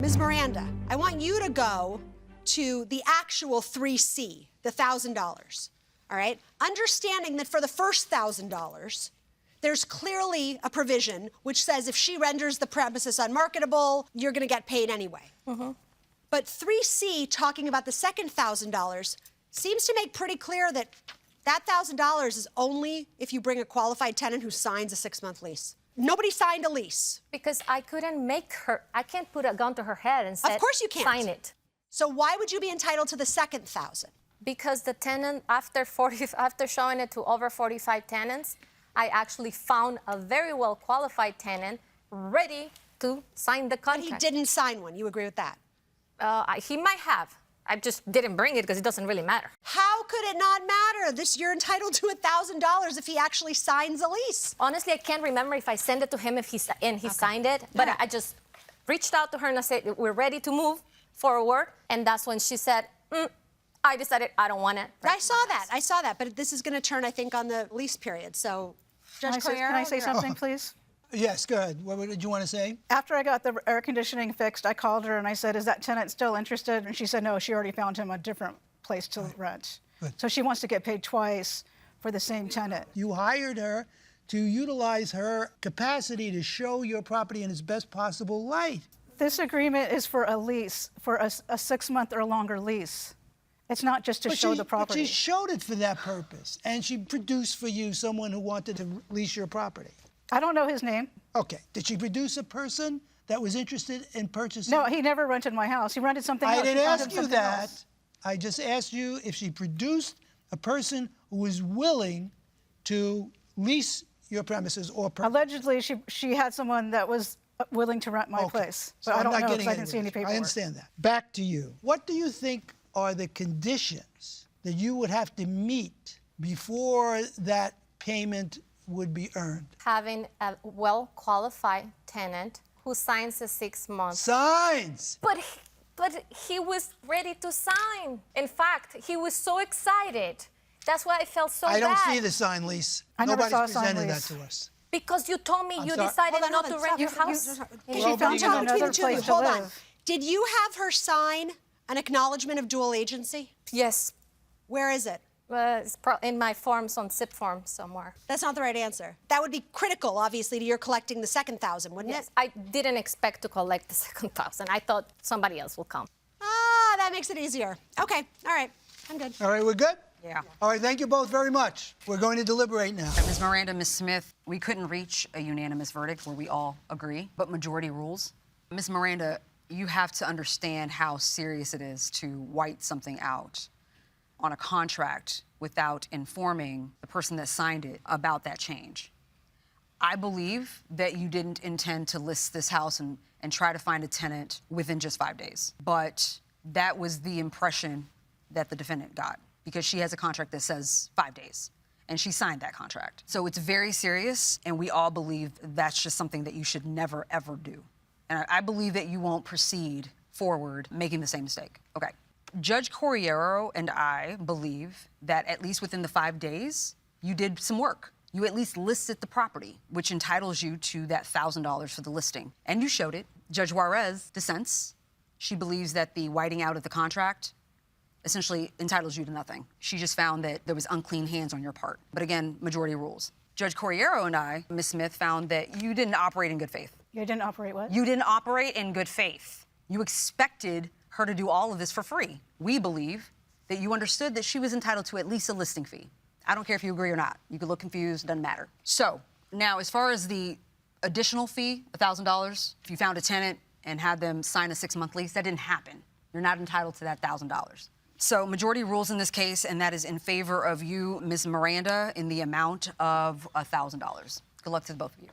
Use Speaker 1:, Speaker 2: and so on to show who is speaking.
Speaker 1: Ms. Miranda, I want you to go to the actual 3C, the $1,000, all right? Understanding that for the first $1,000, there's clearly a provision which says if she renders the premises unmarketable, you're gonna get paid anyway. But 3C, talking about the second $1,000, seems to make pretty clear that that $1,000 is only if you bring a qualified tenant who signs a 6-month lease. Nobody signed a lease.
Speaker 2: Because I couldn't make her, I can't put a gun to her head and say,
Speaker 1: of course you can't.
Speaker 2: Sign it.
Speaker 1: So why would you be entitled to the second 1,000?
Speaker 2: Because the tenant, after showing it to over 45 tenants, I actually found a very well qualified tenant ready to sign the contract.
Speaker 1: But he didn't sign one. You agree with that?
Speaker 2: He might have. I just didn't bring it because it doesn't really matter.
Speaker 1: How could it not matter? You're entitled to $1,000 if he actually signs a lease.
Speaker 2: Honestly, I can't remember if I sent it to him he signed it, but I just reached out to her and I said, we're ready to move forward. And that's when she said, I decided I don't want it.
Speaker 1: I saw that, but this is going to turn, I think, on the lease period. So, Judge Corriero,
Speaker 3: can I say something, please?
Speaker 4: Yes, go ahead. What did you want to say?
Speaker 3: After I got the air conditioning fixed, I called her and I said, is that tenant still interested? And she said, no, she already found him a different place to rent.
Speaker 4: Good.
Speaker 3: So she wants to get paid twice for the same tenant.
Speaker 4: You hired her to utilize her capacity to show your property in its best possible light.
Speaker 3: This agreement is for a lease, for a 6-month or longer lease. It's not just to show the property.
Speaker 4: But she showed it for that purpose, and she produced for you someone who wanted to lease your property.
Speaker 3: I don't know his name.
Speaker 4: Okay. Did she produce a person that was interested in purchasing?
Speaker 3: No, he never rented my house. He rented something else.
Speaker 4: I didn't ask you that. I just asked you if she produced a person who was willing to lease your premises or...
Speaker 3: Allegedly, she had someone that was willing to rent my place.
Speaker 4: So
Speaker 3: but I
Speaker 4: I'm
Speaker 3: don't
Speaker 4: not
Speaker 3: know
Speaker 4: getting
Speaker 3: because I didn't see any paperwork.
Speaker 4: I understand that. Back to you. What do you think are the conditions that you would have to meet before that payment would be earned?
Speaker 2: Having a well-qualified tenant who signs a 6-month.
Speaker 4: Signs!
Speaker 2: But he was ready to sign. In fact, he was so excited. That's why I felt so bad.
Speaker 4: I don't see the signed lease.
Speaker 3: I never saw a
Speaker 4: Nobody's
Speaker 3: signed
Speaker 4: presented
Speaker 3: lease.
Speaker 4: that to us.
Speaker 2: Because you told me you
Speaker 4: sorry.
Speaker 2: decided
Speaker 1: Hold on,
Speaker 2: not to rent your house.
Speaker 3: She found him another place to
Speaker 1: Hold on.
Speaker 3: live.
Speaker 1: Did you have her sign an acknowledgement of dual agency?
Speaker 2: Yes.
Speaker 1: Where is it?
Speaker 2: It's in my forms, on zip form somewhere.
Speaker 1: That's not the right answer. That would be critical, obviously, to your collecting the second 1,000, wouldn't
Speaker 2: Yes,
Speaker 1: it?
Speaker 2: I didn't expect to collect the second 1,000. I thought somebody else would come.
Speaker 1: Ah, that makes it easier. Okay, all right, I'm good.
Speaker 4: All right, we're good?
Speaker 5: Yeah.
Speaker 4: All right, thank you both very much. We're going to deliberate now.
Speaker 5: Ms. Miranda, Ms. Smith, we couldn't reach a unanimous verdict where we all agree, but majority rules. Ms. Miranda, you have to understand how serious it is to white something out on a contract without informing the person that signed it about that change. I believe that you didn't intend to list this house and try to find a tenant within just 5 days. But that was the impression that the defendant got, because she has a contract that says 5 days, and she signed that contract. So it's very serious, and we all believe that's just something that you should never, ever do. And I believe that you won't proceed forward making the same mistake. Okay. Judge Corriero and I believe that at least within the 5 days, you did some work. You at least listed the property, which entitles you to that $1,000 for the listing. And you showed it. Judge Juarez dissents. She believes that the whiting out of the contract essentially entitles you to nothing. She just found that there was unclean hands on your part. But again, majority rules. Judge Corriero and I, Ms. Smith, found that you didn't operate in good faith.
Speaker 3: You didn't operate what?
Speaker 5: You didn't operate in good faith. You expected her to do all of this for free. We believe that you understood that she was entitled to at least a listing fee. I don't care if you agree or not. You could look confused, doesn't matter. So now, as far as the additional fee, $1,000, if you found a tenant and had them sign a 6-month lease, that didn't happen. You're not entitled to that $1,000. So majority rules in this case, and that is in favor of you, Ms. Miranda, in the amount of $1,000. Good luck to both of you.